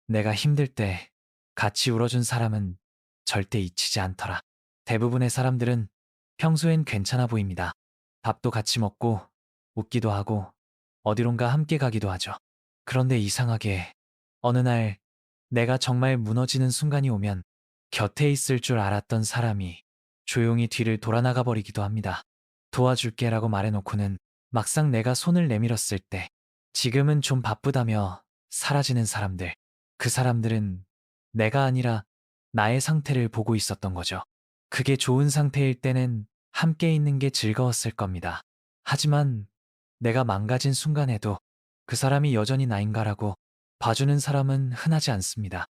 내가 힘들 때 같이 울어준 사람은 절대 잊히지 않더라. 대부분의 사람들은 평소엔 괜찮아 보입니다. 밥도 같이 먹고 웃기도 하고 어디론가 함께 가기도 하죠. 그런데 이상하게 어느 날 내가 정말 무너지는 순간이 오면 곁에 있을 줄 알았던 사람이 조용히 뒤를 돌아나가 버리기도 합니다. 도와줄게라고 말해놓고는 막상 내가 손을 내밀었을 때 지금은 좀 바쁘다며 사라지는 사람들. 그 사람들은 내가 아니라 나의 상태를 보고 있었던 거죠. 그게 좋은 상태일 때는 함께 있는 게 즐거웠을 겁니다. 하지만 내가 망가진 순간에도 그 사람이 여전히 나인가라고 봐주는 사람은 흔하지 않습니다.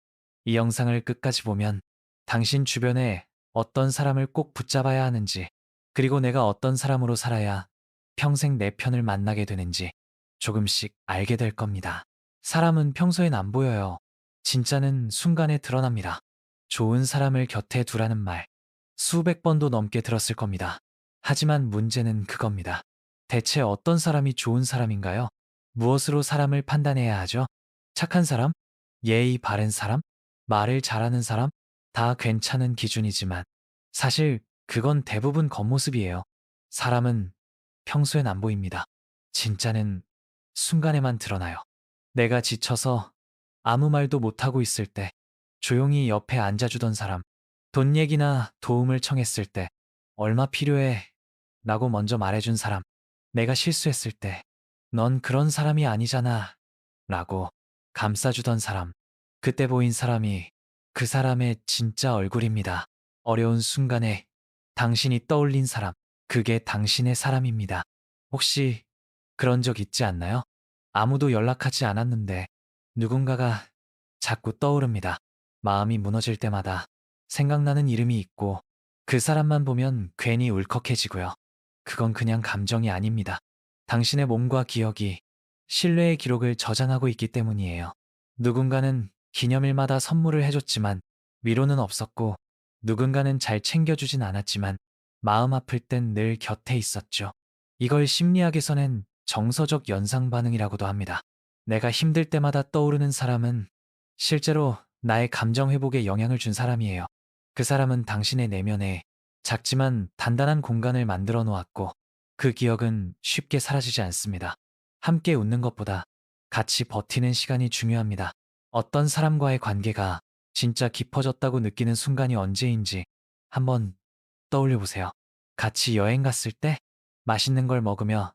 이 영상을 끝까지 보면 당신 주변에 어떤 사람을 꼭 붙잡아야 하는지, 그리고 내가 어떤 사람으로 살아야 평생 내 편을 만나게 되는지 조금씩 알게 될 겁니다. 사람은 평소엔 안 보여요. 진짜는 순간에 드러납니다. 좋은 사람을 곁에 두라는 말 수백 번도 넘게 들었을 겁니다. 하지만 문제는 그겁니다. 대체 어떤 사람이 좋은 사람인가요? 무엇으로 사람을 판단해야 하죠? 착한 사람? 예의 바른 사람? 말을 잘하는 사람? 다 괜찮은 기준이지만 사실 그건 대부분 겉모습이에요. 사람은 평소엔 안 보입니다. 진짜는 순간에만 드러나요. 내가 지쳐서 아무 말도 못하고 있을 때 조용히 옆에 앉아주던 사람, 돈 얘기나 도움을 청했을 때 얼마 필요해? 라고 먼저 말해준 사람, 내가 실수했을 때 넌 그런 사람이 아니잖아 라고 감싸주던 사람, 그때 보인 사람이 그 사람의 진짜 얼굴입니다. 어려운 순간에 당신이 떠올린 사람, 그게 당신의 사람입니다. 혹시 그런 적 있지 않나요? 아무도 연락하지 않았는데 누군가가 자꾸 떠오릅니다. 마음이 무너질 때마다 생각나는 이름이 있고 그 사람만 보면 괜히 울컥해지고요. 그건 그냥 감정이 아닙니다. 당신의 몸과 기억이 신뢰의 기록을 저장하고 있기 때문이에요. 누군가는 기념일마다 선물을 해줬지만 위로는 없었고 누군가는 잘 챙겨주진 않았지만 마음 아플 땐 늘 곁에 있었죠. 이걸 심리학에서는 정서적 연상 반응이라고도 합니다. 내가 힘들 때마다 떠오르는 사람은 실제로 나의 감정 회복에 영향을 준 사람이에요. 그 사람은 당신의 내면에 작지만 단단한 공간을 만들어 놓았고 그 기억은 쉽게 사라지지 않습니다. 함께 웃는 것보다 같이 버티는 시간이 중요합니다. 어떤 사람과의 관계가 진짜 깊어졌다고 느끼는 순간이 언제인지 한번 떠올려 보세요. 같이 여행 갔을 때? 맛있는 걸 먹으며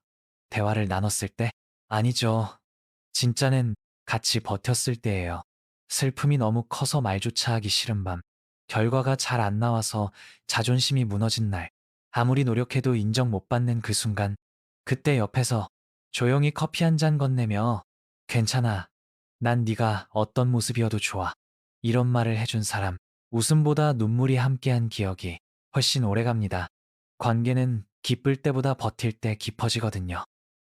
대화를 나눴을 때? 아니죠. 진짜는 같이 버텼을 때예요. 슬픔이 너무 커서 말조차 하기 싫은 밤, 결과가 잘 안 나와서 자존심이 무너진 날, 아무리 노력해도 인정 못 받는 그 순간, 그때 옆에서 조용히 커피 한 잔 건네며 괜찮아. 난 네가 어떤 모습이어도 좋아. 이런 말을 해준 사람, 웃음보다 눈물이 함께한 기억이 훨씬 오래갑니다. 관계는 기쁠 때보다 버틸 때 깊어지거든요.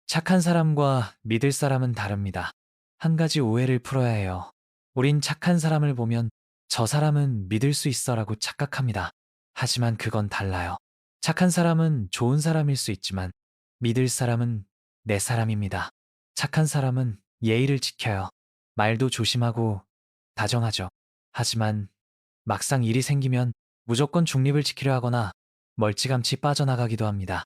착한 사람과 믿을 사람은 다릅니다. 한 가지 오해를 풀어야 해요. 우린 착한 사람을 보면 저 사람은 믿을 수 있어라고 착각합니다. 하지만 그건 달라요. 착한 사람은 좋은 사람일 수 있지만 믿을 사람은 내 사람입니다. 착한 사람은 예의를 지켜요. 말도 조심하고 다정하죠. 하지만 막상 일이 생기면 무조건 중립을 지키려 하거나 멀찌감치 빠져나가기도 합니다.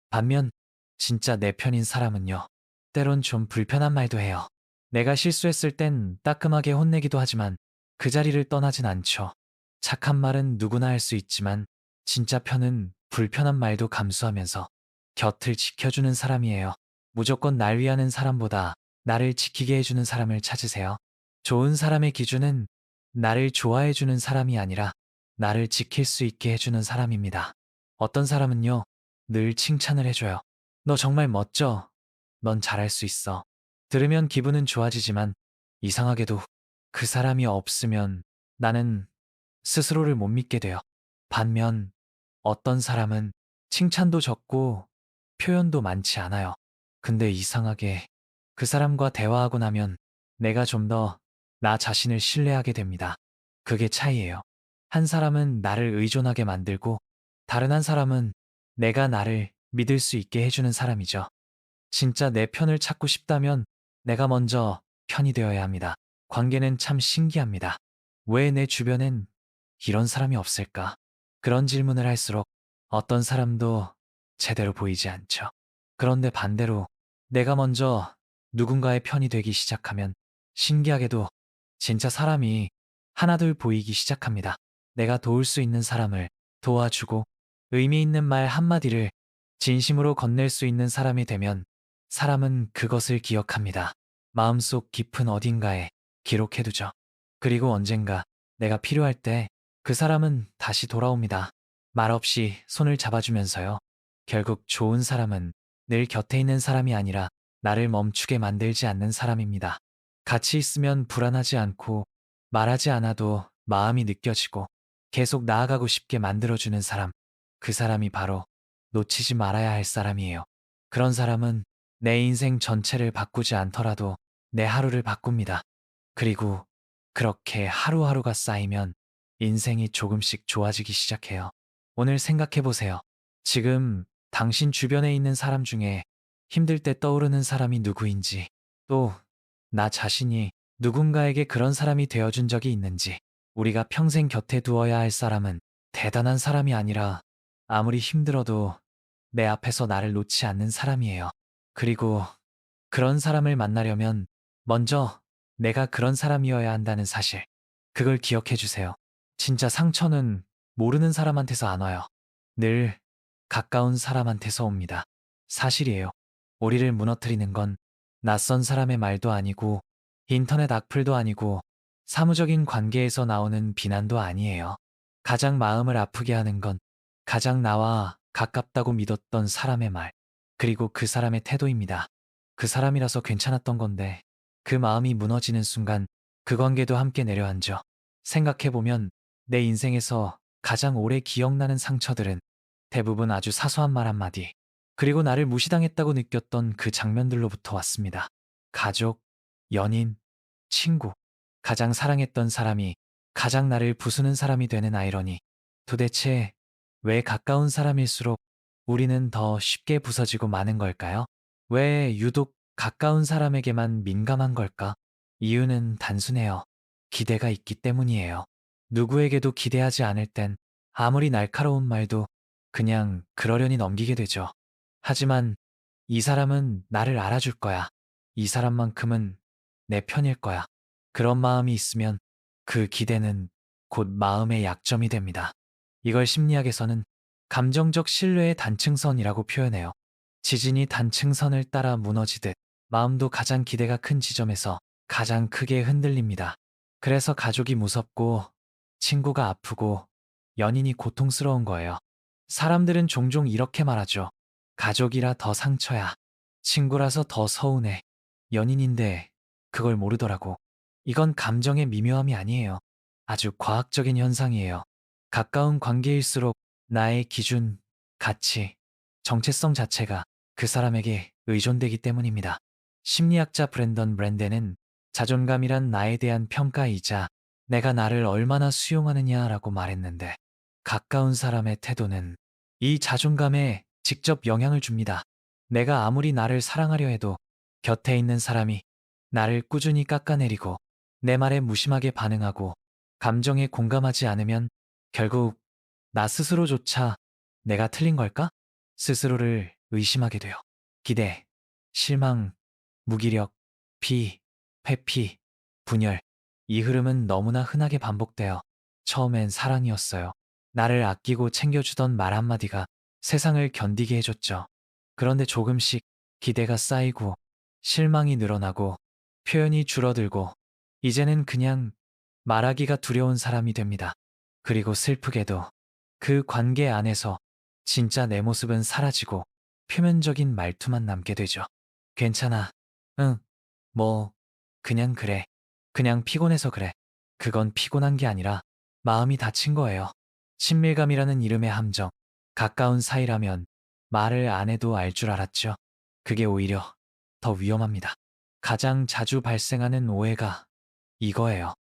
반면 진짜 내 편인 사람은요. 때론 좀 불편한 말도 해요. 내가 실수했을 땐 따끔하게 혼내기도 하지만 그 자리를 떠나진 않죠. 착한 말은 누구나 할 수 있지만 진짜 편은 불편한 말도 감수하면서 곁을 지켜주는 사람이에요. 무조건 날 위하는 사람보다 나를 지키게 해주는 사람을 찾으세요. 좋은 사람의 기준은 나를 좋아해주는 사람이 아니라 나를 지킬 수 있게 해주는 사람입니다. 어떤 사람은요, 늘 칭찬을 해줘요. 너 정말 멋져. 넌 잘할 수 있어. 들으면 기분은 좋아지지만 이상하게도 그 사람이 없으면 나는 스스로를 못 믿게 돼요. 반면 어떤 사람은 칭찬도 적고 표현도 많지 않아요. 근데 이상하게 그 사람과 대화하고 나면 내가 좀 더 나 자신을 신뢰하게 됩니다. 그게 차이예요. 한 사람은 나를 의존하게 만들고 다른 한 사람은 내가 나를 믿을 수 있게 해주는 사람이죠. 진짜 내 편을 찾고 싶다면 내가 먼저 편이 되어야 합니다. 관계는 참 신기합니다. 왜 내 주변엔 이런 사람이 없을까? 그런 질문을 할수록 어떤 사람도 제대로 보이지 않죠. 그런데 반대로 내가 먼저 누군가의 편이 되기 시작하면 신기하게도 진짜 사람이 하나둘 보이기 시작합니다. 내가 도울 수 있는 사람을 도와주고 의미 있는 말 한마디를 진심으로 건넬 수 있는 사람이 되면 사람은 그것을 기억합니다. 마음속 깊은 어딘가에 기록해두죠. 그리고 언젠가 내가 필요할 때 그 사람은 다시 돌아옵니다. 말없이 손을 잡아주면서요. 결국 좋은 사람은 늘 곁에 있는 사람이 아니라 나를 멈추게 만들지 않는 사람입니다. 같이 있으면 불안하지 않고 말하지 않아도 마음이 느껴지고 계속 나아가고 싶게 만들어주는 사람. 그 사람이 바로 놓치지 말아야 할 사람이에요. 그런 사람은 내 인생 전체를 바꾸지 않더라도 내 하루를 바꿉니다. 그리고 그렇게 하루하루가 쌓이면 인생이 조금씩 좋아지기 시작해요. 오늘 생각해 보세요. 지금 당신 주변에 있는 사람 중에 힘들 때 떠오르는 사람이 누구인지, 또 나 자신이 누군가에게 그런 사람이 되어준 적이 있는지, 우리가 평생 곁에 두어야 할 사람은 대단한 사람이 아니라 아무리 힘들어도 내 앞에서 나를 놓지 않는 사람이에요. 그리고 그런 사람을 만나려면 먼저 내가 그런 사람이어야 한다는 사실, 그걸 기억해 주세요. 진짜 상처는 모르는 사람한테서 안 와요. 늘 가까운 사람한테서 옵니다. 사실이에요. 우리를 무너뜨리는 건 낯선 사람의 말도 아니고 인터넷 악플도 아니고 사무적인 관계에서 나오는 비난도 아니에요. 가장 마음을 아프게 하는 건 가장 나와 가깝다고 믿었던 사람의 말, 그리고 그 사람의 태도입니다. 그 사람이라서 괜찮았던 건데 그 마음이 무너지는 순간 그 관계도 함께 내려앉죠. 생각해보면 내 인생에서 가장 오래 기억나는 상처들은 대부분 아주 사소한 말 한마디, 그리고 나를 무시당했다고 느꼈던 그 장면들로부터 왔습니다. 가족, 연인, 친구, 가장 사랑했던 사람이 가장 나를 부수는 사람이 되는 아이러니. 도대체 왜 가까운 사람일수록 우리는 더 쉽게 부서지고 마는 걸까요? 왜 유독 가까운 사람에게만 민감한 걸까? 이유는 단순해요. 기대가 있기 때문이에요. 누구에게도 기대하지 않을 땐 아무리 날카로운 말도 그냥 그러려니 넘기게 되죠. 하지만 이 사람은 나를 알아줄 거야. 이 사람만큼은 내 편일 거야. 그런 마음이 있으면 그 기대는 곧 마음의 약점이 됩니다. 이걸 심리학에서는 감정적 신뢰의 단층선이라고 표현해요. 지진이 단층선을 따라 무너지듯 마음도 가장 기대가 큰 지점에서 가장 크게 흔들립니다. 그래서 가족이 무섭고 친구가 아프고 연인이 고통스러운 거예요. 사람들은 종종 이렇게 말하죠. 가족이라 더 상처야. 친구라서 더 서운해. 연인인데 그걸 모르더라고. 이건 감정의 미묘함이 아니에요. 아주 과학적인 현상이에요. 가까운 관계일수록 나의 기준, 가치, 정체성 자체가 그 사람에게 의존되기 때문입니다. 심리학자 브랜던 브랜덴은 자존감이란 나에 대한 평가이자 내가 나를 얼마나 수용하느냐라고 말했는데, 가까운 사람의 태도는 이 자존감에 직접 영향을 줍니다. 내가 아무리 나를 사랑하려 해도 곁에 있는 사람이 나를 꾸준히 깎아내리고 내 말에 무심하게 반응하고 감정에 공감하지 않으면 결국 나 스스로조차 내가 틀린 걸까? 스스로를 의심하게 돼요. 기대, 실망, 무기력, 회피, 분열. 이 흐름은 너무나 흔하게 반복되어 처음엔 사랑이었어요. 나를 아끼고 챙겨주던 말 한마디가 세상을 견디게 해줬죠. 그런데 조금씩 기대가 쌓이고 실망이 늘어나고 표현이 줄어들고 이제는 그냥 말하기가 두려운 사람이 됩니다. 그리고 슬프게도 그 관계 안에서 진짜 내 모습은 사라지고 표면적인 말투만 남게 되죠. 괜찮아. 응. 뭐, 그냥 그래. 그냥 피곤해서 그래. 그건 피곤한 게 아니라 마음이 다친 거예요. 친밀감이라는 이름의 함정. 가까운 사이라면 말을 안 해도 알 줄 알았죠. 그게 오히려 더 위험합니다. 가장 자주 발생하는 오해가 이거예요.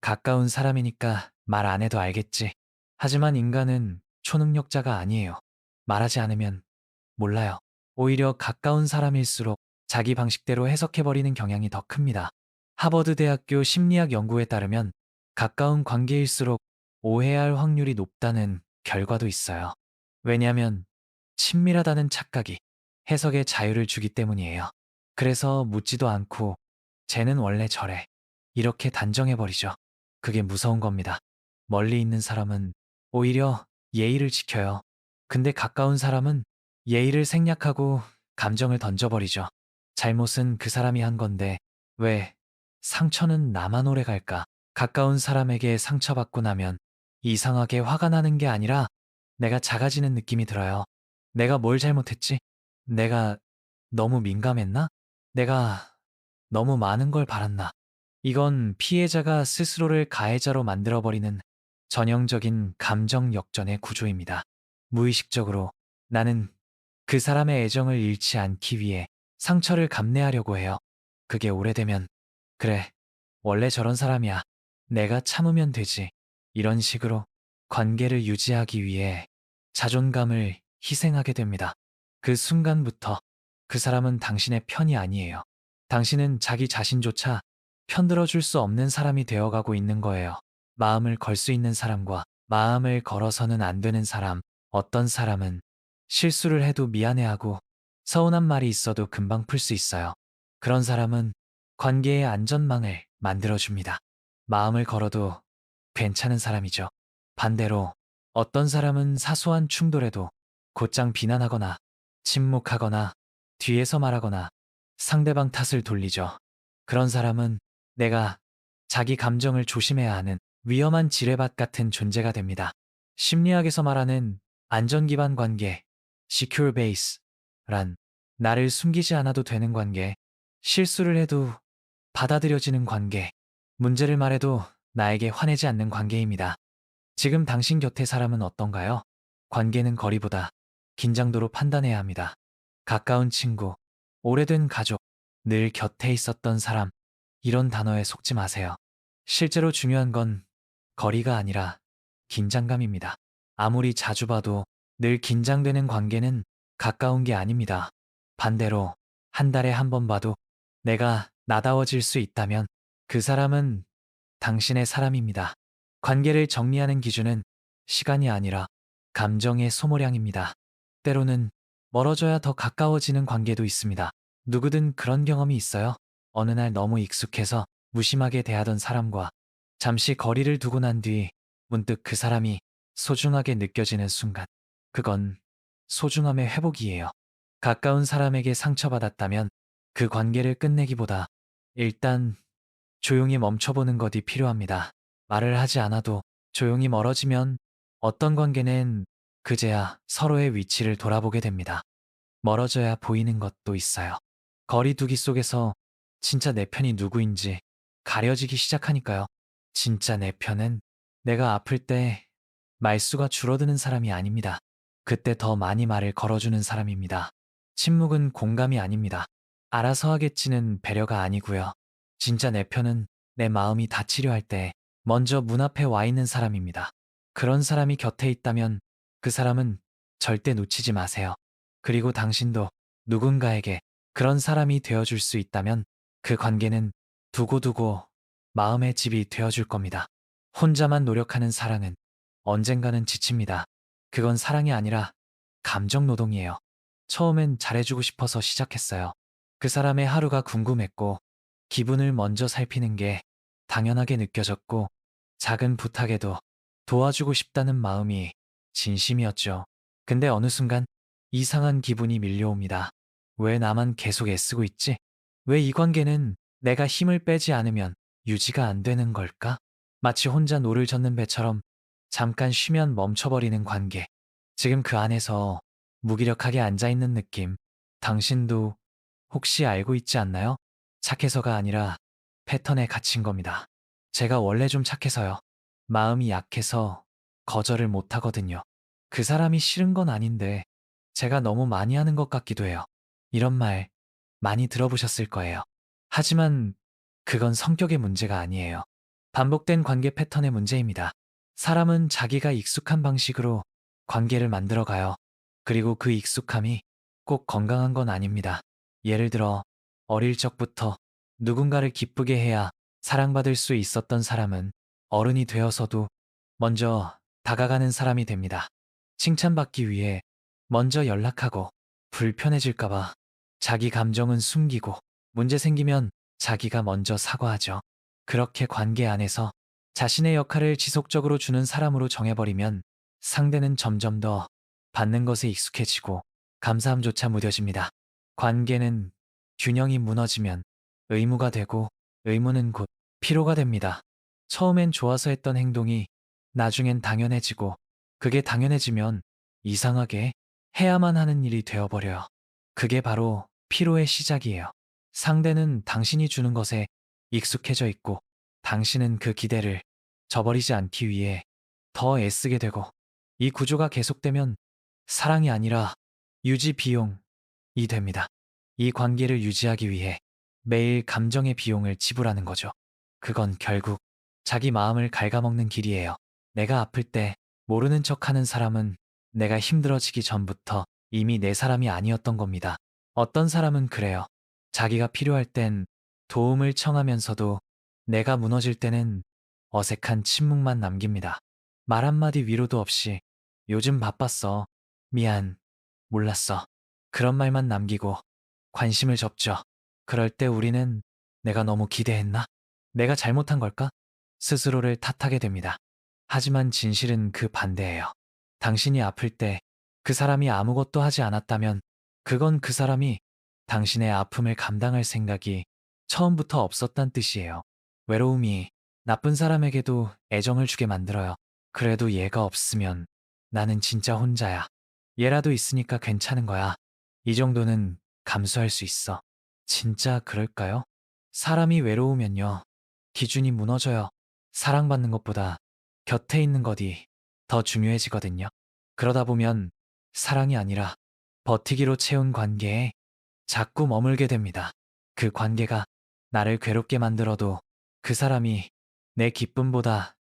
가까운 사람이니까 말 안 해도 알겠지. 하지만 인간은 초능력자가 아니에요. 말하지 않으면 몰라요. 오히려 가까운 사람일수록 자기 방식대로 해석해버리는 경향이 더 큽니다. 하버드 대학교 심리학 연구에 따르면 가까운 관계일수록 오해할 확률이 높다는 결과도 있어요. 왜냐하면 친밀하다는 착각이 해석의 자유를 주기 때문이에요. 그래서 묻지도 않고 쟤는 원래 저래. 이렇게 단정해버리죠. 그게 무서운 겁니다. 멀리 있는 사람은 오히려 예의를 지켜요. 근데 가까운 사람은 예의를 생략하고 감정을 던져버리죠. 잘못은 그 사람이 한 건데 왜 상처는 나만 오래 갈까? 가까운 사람에게 상처받고 나면 이상하게 화가 나는 게 아니라 내가 작아지는 느낌이 들어요. 내가 뭘 잘못했지? 내가 너무 민감했나? 내가 너무 많은 걸 바랐나? 이건 피해자가 스스로를 가해자로 만들어버리는 전형적인 감정 역전의 구조입니다. 무의식적으로 나는 그 사람의 애정을 잃지 않기 위해 상처를 감내하려고 해요. 그게 오래되면 그래, 원래 저런 사람이야. 내가 참으면 되지. 이런 식으로 관계를 유지하기 위해 자존감을 희생하게 됩니다. 그 순간부터 그 사람은 당신의 편이 아니에요. 당신은 자기 자신조차 편들어줄 수 없는 사람이 되어가고 있는 거예요. 마음을 걸 수 있는 사람과 마음을 걸어서는 안 되는 사람, 어떤 사람은 실수를 해도 미안해하고 서운한 말이 있어도 금방 풀 수 있어요. 그런 사람은 관계의 안전망을 만들어줍니다. 마음을 걸어도 괜찮은 사람이죠. 반대로 어떤 사람은 사소한 충돌에도 곧장 비난하거나 침묵하거나 뒤에서 말하거나 상대방 탓을 돌리죠. 그런 사람은 내가 자기 감정을 조심해야 하는 위험한 지뢰밭 같은 존재가 됩니다. 심리학에서 말하는 안전기반 관계, secure base란 나를 숨기지 않아도 되는 관계, 실수를 해도 받아들여지는 관계, 문제를 말해도 나에게 화내지 않는 관계입니다. 지금 당신 곁의 사람은 어떤가요? 관계는 거리보다 긴장도로 판단해야 합니다. 가까운 친구, 오래된 가족, 늘 곁에 있었던 사람, 이런 단어에 속지 마세요. 실제로 중요한 건 거리가 아니라 긴장감입니다. 아무리 자주 봐도 늘 긴장되는 관계는 가까운 게 아닙니다. 반대로 한 달에 한 번 봐도 내가 나다워질 수 있다면 그 사람은 당신의 사람입니다. 관계를 정리하는 기준은 시간이 아니라 감정의 소모량입니다. 때로는 멀어져야 더 가까워지는 관계도 있습니다. 누구든 그런 경험이 있어요. 어느 날 너무 익숙해서 무심하게 대하던 사람과 잠시 거리를 두고 난 뒤 문득 그 사람이 소중하게 느껴지는 순간. 그건 소중함의 회복이에요. 가까운 사람에게 상처받았다면 그 관계를 끝내기보다 일단 조용히 멈춰보는 것이 필요합니다. 말을 하지 않아도 조용히 멀어지면 어떤 관계는 그제야 서로의 위치를 돌아보게 됩니다. 멀어져야 보이는 것도 있어요. 거리두기 속에서 진짜 내 편이 누구인지 가려지기 시작하니까요. 진짜 내 편은 내가 아플 때 말수가 줄어드는 사람이 아닙니다. 그때 더 많이 말을 걸어주는 사람입니다. 침묵은 공감이 아닙니다. 알아서 하겠지는 배려가 아니고요. 진짜 내 편은 내 마음이 다치려 할 때 먼저 문 앞에 와 있는 사람입니다. 그런 사람이 곁에 있다면 그 사람은 절대 놓치지 마세요. 그리고 당신도 누군가에게 그런 사람이 되어줄 수 있다면 그 관계는 두고두고 마음의 집이 되어줄 겁니다. 혼자만 노력하는 사랑은 언젠가는 지칩니다. 그건 사랑이 아니라 감정 노동이에요. 처음엔 잘해주고 싶어서 시작했어요. 그 사람의 하루가 궁금했고 기분을 먼저 살피는 게 당연하게 느껴졌고 작은 부탁에도 도와주고 싶다는 마음이 진심이었죠. 근데 어느 순간 이상한 기분이 밀려옵니다. 왜 나만 계속 애쓰고 있지? 왜 이 관계는 내가 힘을 빼지 않으면 유지가 안 되는 걸까? 마치 혼자 노를 젓는 배처럼 잠깐 쉬면 멈춰버리는 관계. 지금 그 안에서 무기력하게 앉아있는 느낌. 당신도 혹시 알고 있지 않나요? 착해서가 아니라 패턴에 갇힌 겁니다. 제가 원래 좀 착해서요. 마음이 약해서 거절을 못 하거든요. 그 사람이 싫은 건 아닌데 제가 너무 많이 하는 것 같기도 해요. 이런 말 많이 들어보셨을 거예요. 하지만 그건 성격의 문제가 아니에요. 반복된 관계 패턴의 문제입니다. 사람은 자기가 익숙한 방식으로 관계를 만들어가요. 그리고 그 익숙함이 꼭 건강한 건 아닙니다. 예를 들어 어릴 적부터 누군가를 기쁘게 해야 사랑받을 수 있었던 사람은 어른이 되어서도 먼저 다가가는 사람이 됩니다. 칭찬받기 위해 먼저 연락하고 불편해질까봐 자기 감정은 숨기고 문제 생기면 자기가 먼저 사과하죠. 그렇게 관계 안에서 자신의 역할을 지속적으로 주는 사람으로 정해버리면 상대는 점점 더 받는 것에 익숙해지고 감사함조차 무뎌집니다. 관계는 균형이 무너지면 의무가 되고 의무는 곧 피로가 됩니다. 처음엔 좋아서 했던 행동이 나중엔 당연해지고 그게 당연해지면 이상하게 해야만 하는 일이 되어버려요. 그게 바로 피로의 시작이에요. 상대는 당신이 주는 것에 익숙해져 있고 당신은 그 기대를 저버리지 않기 위해 더 애쓰게 되고 이 구조가 계속되면 사랑이 아니라 유지 비용이 됩니다. 이 관계를 유지하기 위해 매일 감정의 비용을 지불하는 거죠. 그건 결국 자기 마음을 갉아먹는 길이에요. 내가 아플 때 모르는 척하는 사람은 내가 힘들어지기 전부터 이미 내 사람이 아니었던 겁니다. 어떤 사람은 그래요. 자기가 필요할 땐 도움을 청하면서도 내가 무너질 때는 어색한 침묵만 남깁니다. 말 한마디 위로도 없이 요즘 바빴어. 미안. 몰랐어. 그런 말만 남기고 관심을 접죠. 그럴 때 우리는 내가 너무 기대했나? 내가 잘못한 걸까? 스스로를 탓하게 됩니다. 하지만 진실은 그 반대예요. 당신이 아플 때 그 사람이 아무것도 하지 않았다면 그건 그 사람이 당신의 아픔을 감당할 생각이 처음부터 없었단 뜻이에요. 외로움이 나쁜 사람에게도 애정을 주게 만들어요. 그래도 얘가 없으면 나는 진짜 혼자야. 얘라도 있으니까 괜찮은 거야. 이 정도는 감수할 수 있어. 진짜 그럴까요? 사람이 외로우면요. 기준이 무너져요. 사랑받는 것보다 곁에 있는 것이 더 중요해지거든요. 그러다 보면 사랑이 아니라 버티기로 채운 관계에 자꾸 머물게 됩니다. 그 관계가 나를 괴롭게 만들어도 그 사람이 내 기쁨보다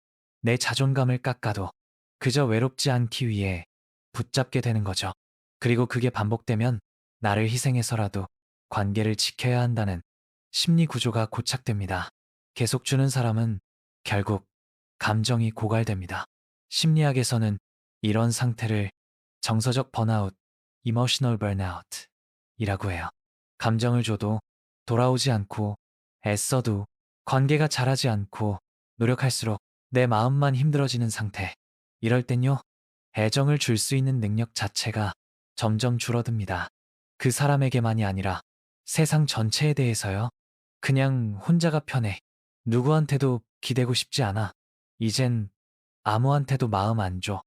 내 자존감을 깎아도 그저 외롭지 않기 위해 붙잡게 되는 거죠. 그리고 그게 반복되면 나를 희생해서라도 관계를 지켜야 한다는 심리 구조가 고착됩니다. 계속 주는 사람은 결국 감정이 고갈됩니다. 심리학에서는 이런 상태를 정서적 번아웃, emotional burnout 이라고 해요. 감정을 줘도 돌아오지 않고 애써도 관계가 자라지 않고 노력할수록 내 마음만 힘들어지는 상태. 이럴 땐요, 애정을 줄 수 있는 능력 자체가 점점 줄어듭니다. 그 사람에게만이 아니라 세상 전체에 대해서요. 그냥 혼자가 편해. 누구한테도 기대고 싶지 않아. 이젠 아무한테도 마음 안 줘.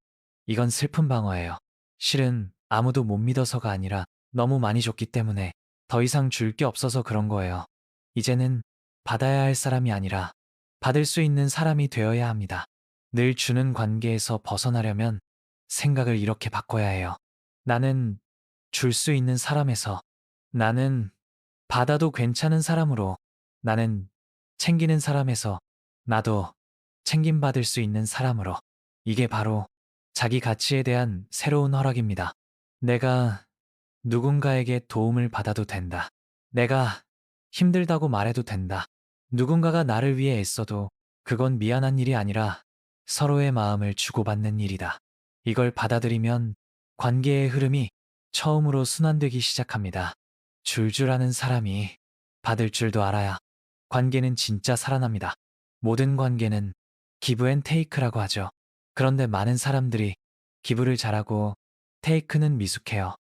이건 슬픈 방어예요. 실은 아무도 못 믿어서가 아니라 너무 많이 줬기 때문에 더 이상 줄 게 없어서 그런 거예요. 이제는 받아야 할 사람이 아니라 받을 수 있는 사람이 되어야 합니다. 늘 주는 관계에서 벗어나려면 생각을 이렇게 바꿔야 해요. 나는 줄 수 있는 사람에서, 나는 받아도 괜찮은 사람으로, 나는 챙기는 사람에서, 나도 챙김받을 수 있는 사람으로. 이게 바로 자기 가치에 대한 새로운 허락입니다. 내가 누군가에게 도움을 받아도 된다. 내가 힘들다고 말해도 된다. 누군가가 나를 위해 애써도 그건 미안한 일이 아니라 서로의 마음을 주고받는 일이다. 이걸 받아들이면 관계의 흐름이 처음으로 순환되기 시작합니다. 줄 아는 사람이 받을 줄도 알아야 관계는 진짜 살아납니다. 모든 관계는 기브 앤 테이크라고 하죠. 그런데 많은 사람들이 기부를 잘하고 테이크는 미숙해요.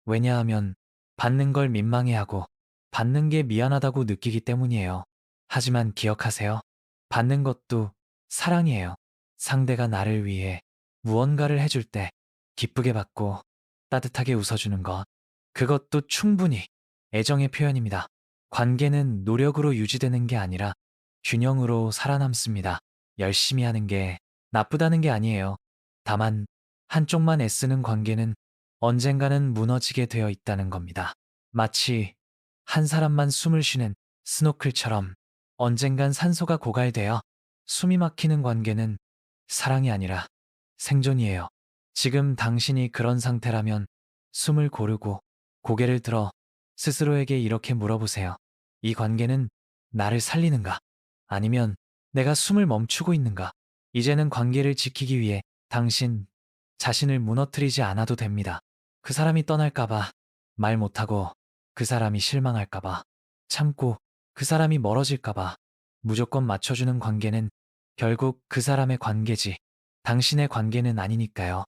왜냐하면 받는 걸 민망해하고 받는 게 미안하다고 느끼기 때문이에요. 하지만 기억하세요. 받는 것도 사랑이에요. 상대가 나를 위해 무언가를 해줄 때 기쁘게 받고 따뜻하게 웃어주는 것. 그것도 충분히 애정의 표현입니다. 관계는 노력으로 유지되는 게 아니라 균형으로 살아남습니다. 열심히 하는 게 나쁘다는 게 아니에요. 다만 한쪽만 애쓰는 관계는 언젠가는 무너지게 되어 있다는 겁니다. 마치 한 사람만 숨을 쉬는 스노클처럼 언젠간 산소가 고갈되어 숨이 막히는 관계는 사랑이 아니라 생존이에요. 지금 당신이 그런 상태라면 숨을 고르고 고개를 들어 스스로에게 이렇게 물어보세요. 이 관계는 나를 살리는가? 아니면 내가 숨을 멈추고 있는가? 이제는 관계를 지키기 위해 당신 자신을 무너뜨리지 않아도 됩니다. 그 사람이 떠날까봐 말 못하고, 그 사람이 실망할까봐 참고, 그 사람이 멀어질까봐 무조건 맞춰주는 관계는 결국 그 사람의 관계지 당신의 관계는 아니니까요.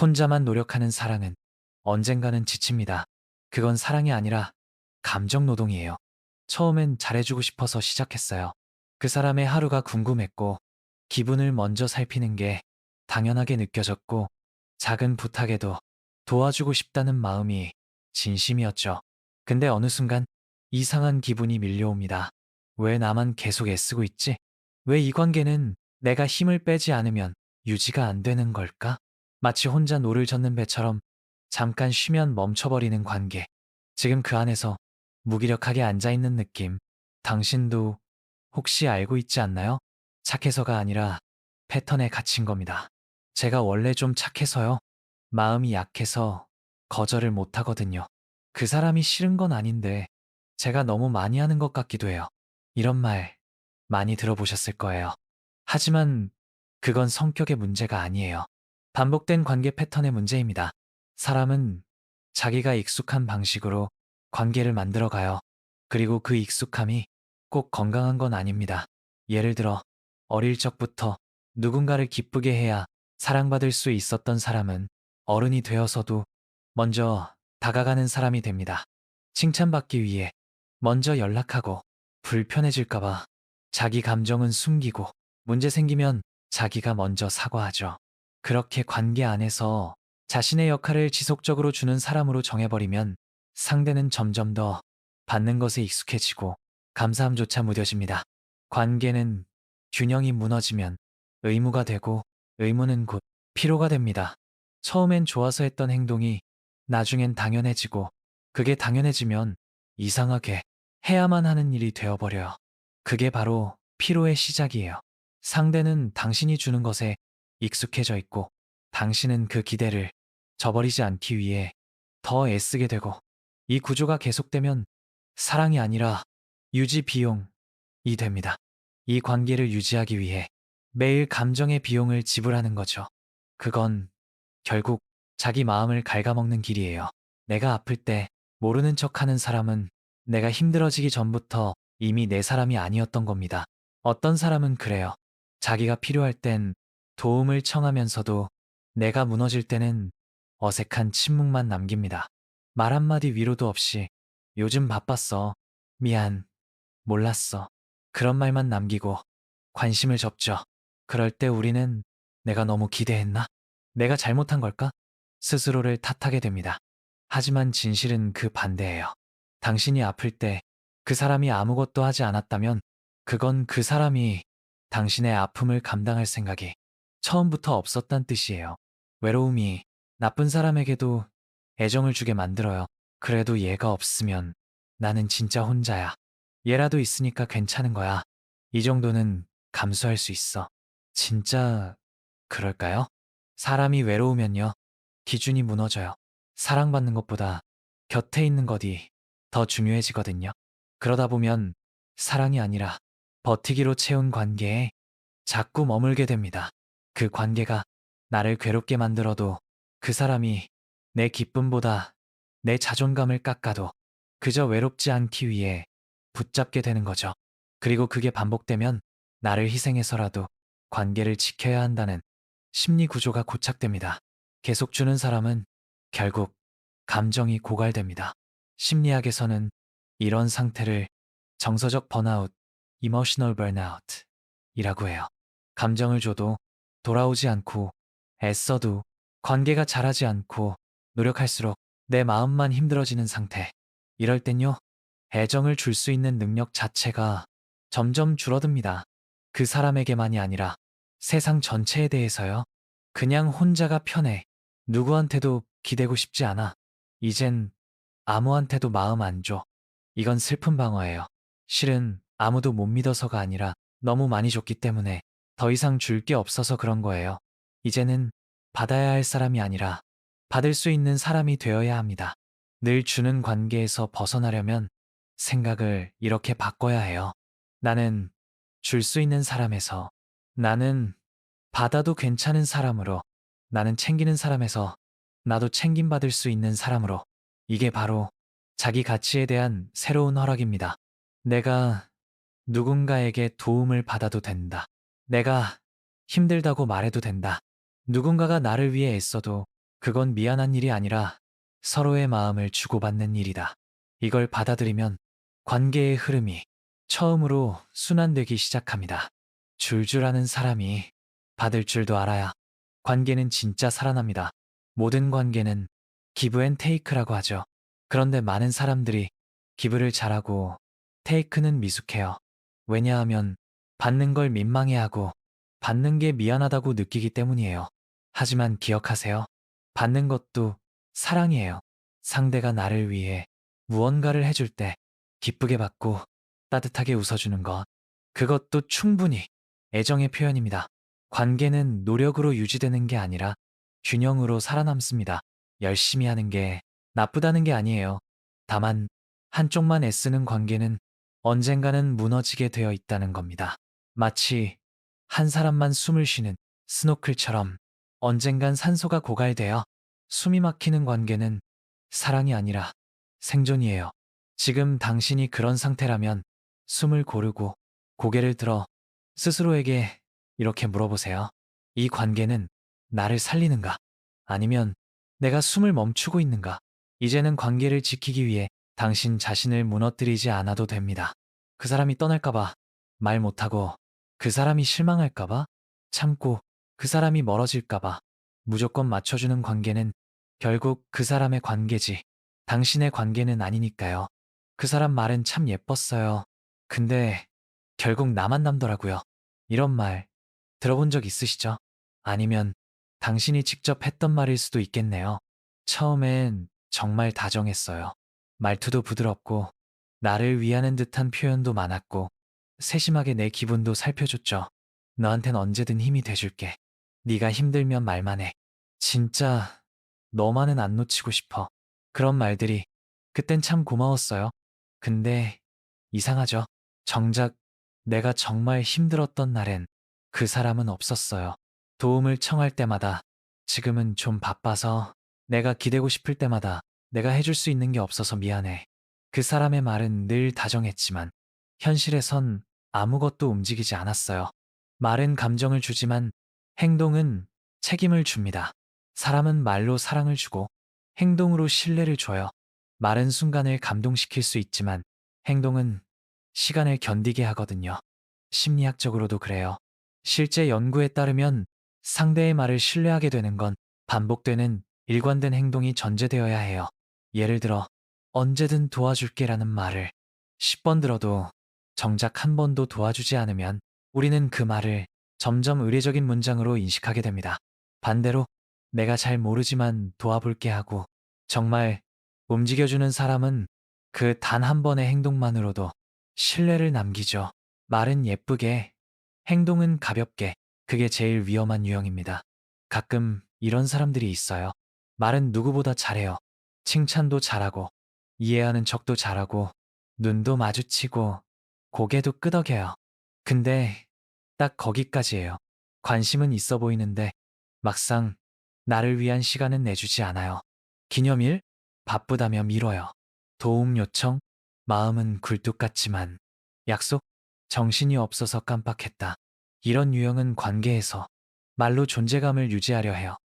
혼자만 노력하는 사랑은 언젠가는 지칩니다. 그건 사랑이 아니라 감정 노동이에요. 처음엔 잘해주고 싶어서 시작했어요. 그 사람의 하루가 궁금했고, 기분을 먼저 살피는 게 당연하게 느껴졌고, 작은 부탁에도 도와주고 싶다는 마음이 진심이었죠. 근데 어느 순간 이상한 기분이 밀려옵니다. 왜 나만 계속 애쓰고 있지? 왜 이 관계는 내가 힘을 빼지 않으면 유지가 안 되는 걸까? 마치 혼자 노를 젓는 배처럼 잠깐 쉬면 멈춰버리는 관계. 지금 그 안에서 무기력하게 앉아있는 느낌. 당신도 혹시 알고 있지 않나요? 착해서가 아니라 패턴에 갇힌 겁니다. 제가 원래 좀 착해서요. 마음이 약해서 거절을 못하거든요. 그 사람이 싫은 건 아닌데 제가 너무 많이 하는 것 같기도 해요. 이런 말 많이 들어보셨을 거예요. 하지만 그건 성격의 문제가 아니에요. 반복된 관계 패턴의 문제입니다. 사람은 자기가 익숙한 방식으로 관계를 만들어가요. 그리고 그 익숙함이 꼭 건강한 건 아닙니다. 예를 들어 어릴 적부터 누군가를 기쁘게 해야 사랑받을 수 있었던 사람은 어른이 되어서도 먼저 다가가는 사람이 됩니다. 칭찬받기 위해 먼저 연락하고, 불편해질까봐 자기 감정은 숨기고, 문제 생기면 자기가 먼저 사과하죠. 그렇게 관계 안에서 자신의 역할을 지속적으로 주는 사람으로 정해버리면 상대는 점점 더 받는 것에 익숙해지고 감사함조차 무뎌집니다. 관계는 균형이 무너지면 의무가 되고, 의무는 곧 피로가 됩니다. 처음엔 좋아서 했던 행동이 나중엔 당연해지고, 그게 당연해지면 이상하게 해야만 하는 일이 되어버려요. 그게 바로 피로의 시작이에요. 상대는 당신이 주는 것에 익숙해져 있고, 당신은 그 기대를 저버리지 않기 위해 더 애쓰게 되고, 이 구조가 계속되면 사랑이 아니라 유지 비용이 됩니다. 이 관계를 유지하기 위해 매일 감정의 비용을 지불하는 거죠. 그건 결국 자기 마음을 갉아먹는 길이에요. 내가 아플 때 모르는 척하는 사람은 내가 힘들어지기 전부터 이미 내 사람이 아니었던 겁니다. 어떤 사람은 그래요. 자기가 필요할 땐 도움을 청하면서도 내가 무너질 때는 어색한 침묵만 남깁니다. 말 한마디 위로도 없이 요즘 바빴어. 미안. 몰랐어. 그런 말만 남기고 관심을 접죠. 그럴 때 우리는 내가 너무 기대했나? 내가 잘못한 걸까? 스스로를 탓하게 됩니다. 하지만 진실은 그 반대예요. 당신이 아플 때 그 사람이 아무것도 하지 않았다면 그건 그 사람이 당신의 아픔을 감당할 생각이 처음부터 없었단 뜻이에요. 외로움이 나쁜 사람에게도 애정을 주게 만들어요. 그래도 얘가 없으면 나는 진짜 혼자야. 얘라도 있으니까 괜찮은 거야. 이 정도는 감수할 수 있어. 진짜 그럴까요? 사람이 외로우면요, 기준이 무너져요. 사랑받는 것보다 곁에 있는 것이 더 중요해지거든요. 그러다 보면 사랑이 아니라 버티기로 채운 관계에 자꾸 머물게 됩니다. 그 관계가 나를 괴롭게 만들어도, 그 사람이 내 기쁨보다 내 자존감을 깎아도 그저 외롭지 않기 위해 붙잡게 되는 거죠. 그리고 그게 반복되면 나를 희생해서라도 관계를 지켜야 한다는 심리 구조가 고착됩니다. 계속 주는 사람은 결국 감정이 고갈됩니다. 심리학에서는 이런 상태를 정서적 번아웃, emotional burnout 이라고 해요. 감정을 줘도 돌아오지 않고, 애써도 관계가 자라지 않고, 노력할수록 내 마음만 힘들어지는 상태. 이럴 땐요, 애정을 줄 수 있는 능력 자체가 점점 줄어듭니다. 그 사람에게만이 아니라 세상 전체에 대해서요. 그냥 혼자가 편해. 누구한테도 기대고 싶지 않아. 이젠 아무한테도 마음 안 줘. 이건 슬픈 방어예요. 실은 아무도 못 믿어서가 아니라 너무 많이 줬기 때문에 더 이상 줄 게 없어서 그런 거예요. 이제는 받아야 할 사람이 아니라 받을 수 있는 사람이 되어야 합니다. 늘 주는 관계에서 벗어나려면 생각을 이렇게 바꿔야 해요. 나는 줄 수 있는 사람에서, 나는 받아도 괜찮은 사람으로, 나는 챙기는 사람에서 나도 챙김받을 수 있는 사람으로. 이게 바로 자기 가치에 대한 새로운 허락입니다. 내가 누군가에게 도움을 받아도 된다. 내가 힘들다고 말해도 된다. 누군가가 나를 위해 애써도 그건 미안한 일이 아니라 서로의 마음을 주고받는 일이다. 이걸 받아들이면 관계의 흐름이 처음으로 순환되기 시작합니다. 줄 줄 아는 사람이 받을 줄도 알아야 관계는 진짜 살아납니다. 모든 관계는 기브 앤 테이크라고 하죠. 그런데 많은 사람들이 기브를 잘하고 테이크는 미숙해요. 왜냐하면 받는 걸 민망해하고 받는 게 미안하다고 느끼기 때문이에요. 하지만 기억하세요. 받는 것도 사랑이에요. 상대가 나를 위해 무언가를 해줄 때 기쁘게 받고 따뜻하게 웃어주는 것. 그것도 충분히 애정의 표현입니다. 관계는 노력으로 유지되는 게 아니라 균형으로 살아남습니다. 열심히 하는 게 나쁘다는 게 아니에요. 다만 한쪽만 애쓰는 관계는 언젠가는 무너지게 되어 있다는 겁니다. 마치 한 사람만 숨을 쉬는 스노클처럼 언젠간 산소가 고갈되어 숨이 막히는 관계는 사랑이 아니라 생존이에요. 지금 당신이 그런 상태라면 숨을 고르고 고개를 들어 스스로에게 이렇게 물어보세요. 이 관계는 나를 살리는가? 아니면 내가 숨을 멈추고 있는가? 이제는 관계를 지키기 위해 당신 자신을 무너뜨리지 않아도 됩니다. 그 사람이 떠날까봐 말 못하고, 그 사람이 실망할까봐 참고, 그 사람이 멀어질까봐 무조건 맞춰주는 관계는 결국 그 사람의 관계지 당신의 관계는 아니니까요. 그 사람 말은 참 예뻤어요. 근데 결국 나만 남더라고요. 이런 말 들어본 적 있으시죠? 아니면 당신이 직접 했던 말일 수도 있겠네요. 처음엔 정말 다정했어요. 말투도 부드럽고 나를 위하는 듯한 표현도 많았고 세심하게 내 기분도 살펴줬죠. 너한텐 언제든 힘이 돼줄게. 네가 힘들면 말만 해. 진짜 너만은 안 놓치고 싶어. 그런 말들이 그땐 참 고마웠어요. 근데 이상하죠? 정작 내가 정말 힘들었던 날엔 그 사람은 없었어요. 도움을 청할 때마다 지금은 좀 바빠서, 내가 기대고 싶을 때마다 내가 해줄 수 있는 게 없어서 미안해. 그 사람의 말은 늘 다정했지만 현실에선 아무것도 움직이지 않았어요. 말은 감정을 주지만 행동은 책임을 줍니다. 사람은 말로 사랑을 주고 행동으로 신뢰를 줘요. 말은 순간을 감동시킬 수 있지만 행동은 시간을 견디게 하거든요. 심리학적으로도 그래요. 실제 연구에 따르면 상대의 말을 신뢰하게 되는 건 반복되는 일관된 행동이 전제되어야 해요. 예를 들어, 언제든 도와줄게라는 말을 10번 들어도 정작 한 번도 도와주지 않으면 우리는 그 말을 점점 의례적인 문장으로 인식하게 됩니다. 반대로, 내가 잘 모르지만 도와볼게 하고 정말 움직여주는 사람은 그 단 한 번의 행동만으로도 신뢰를 남기죠. 말은 예쁘게, 행동은 가볍게. 그게 제일 위험한 유형입니다. 가끔 이런 사람들이 있어요. 말은 누구보다 잘해요. 칭찬도 잘하고, 이해하는 척도 잘하고, 눈도 마주치고, 고개도 끄덕여요. 근데 딱 거기까지예요. 관심은 있어 보이는데 막상 나를 위한 시간은 내주지 않아요. 기념일? 바쁘다며 미뤄요. 도움 요청? 마음은 굴뚝 같지만 약속? 정신이 없어서 깜빡했다. 이런 유형은 관계에서 말로 존재감을 유지하려 해요.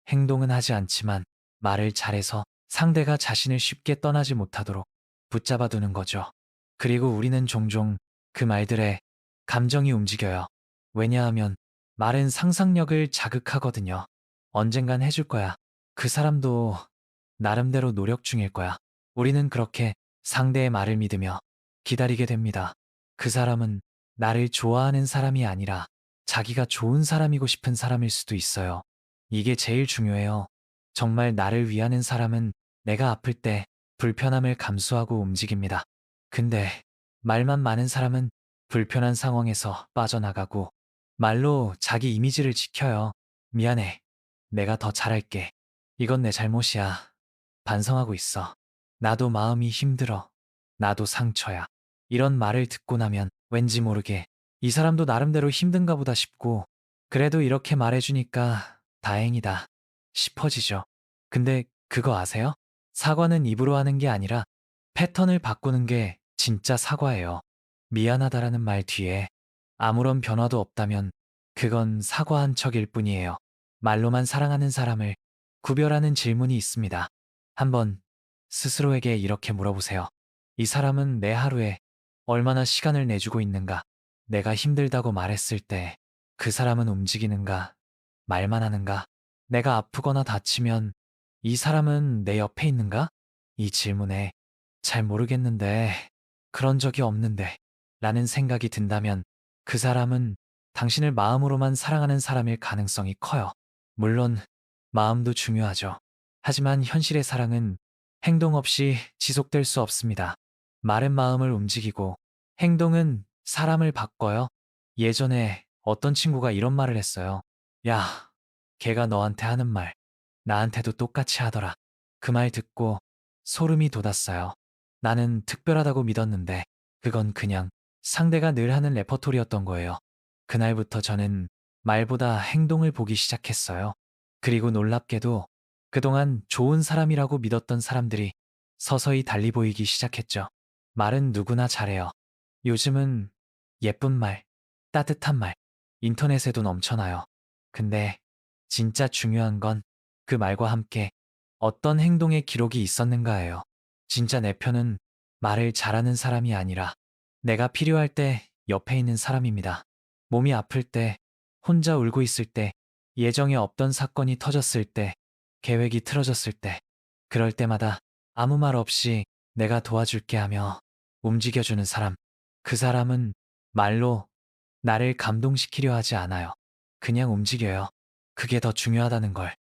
행동은 하지 않지만 말을 잘해서 상대가 자신을 쉽게 떠나지 못하도록 붙잡아 두는 거죠. 그리고 우리는 종종 그 말들에 감정이 움직여요. 왜냐하면 말은 상상력을 자극하거든요. 언젠간 해줄 거야. 그 사람도 나름대로 노력 중일 거야. 우리는 그렇게 상대의 말을 믿으며 기다리게 됩니다. 그 사람은 나를 좋아하는 사람이 아니라 자기가 좋은 사람이고 싶은 사람일 수도 있어요. 이게 제일 중요해요. 정말 나를 위하는 사람은 내가 아플 때 불편함을 감수하고 움직입니다. 근데 말만 많은 사람은 불편한 상황에서 빠져나가고 말로 자기 이미지를 지켜요. 미안해. 내가 더 잘할게. 이건 내 잘못이야. 반성하고 있어. 나도 마음이 힘들어. 나도 상처야. 이런 말을 듣고 나면 왠지 모르게 이 사람도 나름대로 힘든가 보다 싶고, 그래도 이렇게 말해주니까 다행이다 싶어지죠. 근데 그거 아세요? 사과는 입으로 하는 게 아니라 패턴을 바꾸는 게 진짜 사과예요. 미안하다라는 말 뒤에 아무런 변화도 없다면 그건 사과한 척일 뿐이에요. 말로만 사랑하는 사람을 구별하는 질문이 있습니다. 한번 스스로에게 이렇게 물어보세요. 이 사람은 내 하루에 얼마나 시간을 내주고 있는가? 내가 힘들다고 말했을 때 그 사람은 움직이는가? 말만 하는가? 내가 아프거나 다치면 이 사람은 내 옆에 있는가? 이 질문에 잘 모르겠는데, 그런 적이 없는데 라는 생각이 든다면 그 사람은 당신을 마음으로만 사랑하는 사람일 가능성이 커요. 물론 마음도 중요하죠. 하지만 현실의 사랑은 행동 없이 지속될 수 없습니다. 말은 마음을 움직이고 행동은 사람을 바꿔요. 예전에 어떤 친구가 이런 말을 했어요. 야, 걔가 너한테 하는 말, 나한테도 똑같이 하더라. 그 말 듣고 소름이 돋았어요. 나는 특별하다고 믿었는데 그건 그냥 상대가 늘 하는 레퍼토리였던 거예요. 그날부터 저는 말보다 행동을 보기 시작했어요. 그리고 놀랍게도 그동안 좋은 사람이라고 믿었던 사람들이 서서히 달리 보이기 시작했죠. 말은 누구나 잘해요. 요즘은 예쁜 말, 따뜻한 말, 인터넷에도 넘쳐나요. 근데 진짜 중요한 건 그 말과 함께 어떤 행동의 기록이 있었는가예요. 진짜 내 편은 말을 잘하는 사람이 아니라 내가 필요할 때 옆에 있는 사람입니다. 몸이 아플 때, 혼자 울고 있을 때, 예정에 없던 사건이 터졌을 때, 계획이 틀어졌을 때, 그럴 때마다 아무 말 없이 내가 도와줄게 하며 움직여주는 사람. 그 사람은 말로 나를 감동시키려 하지 않아요. 그냥 움직여요. 그게 더 중요하다는 걸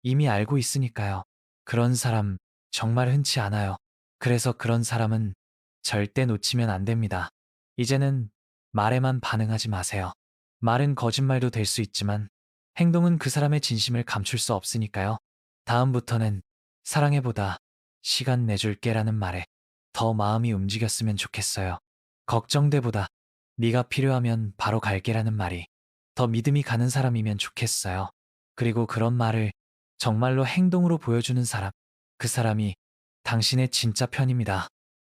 이미 알고 있으니까요. 그런 사람 정말 흔치 않아요. 그래서 그런 사람은 절대 놓치면 안 됩니다. 이제는 말에만 반응하지 마세요. 말은 거짓말도 될 수 있지만 행동은 그 사람의 진심을 감출 수 없으니까요. 다음부터는 사랑해보다 시간 내줄게라는 말에 더 마음이 움직였으면 좋겠어요. 걱정돼보다 네가 필요하면 바로 갈게라는 말이 더 믿음이 가는 사람이면 좋겠어요. 그리고 그런 말을 정말로 행동으로 보여주는 사람, 그 사람이 당신의 진짜 편입니다.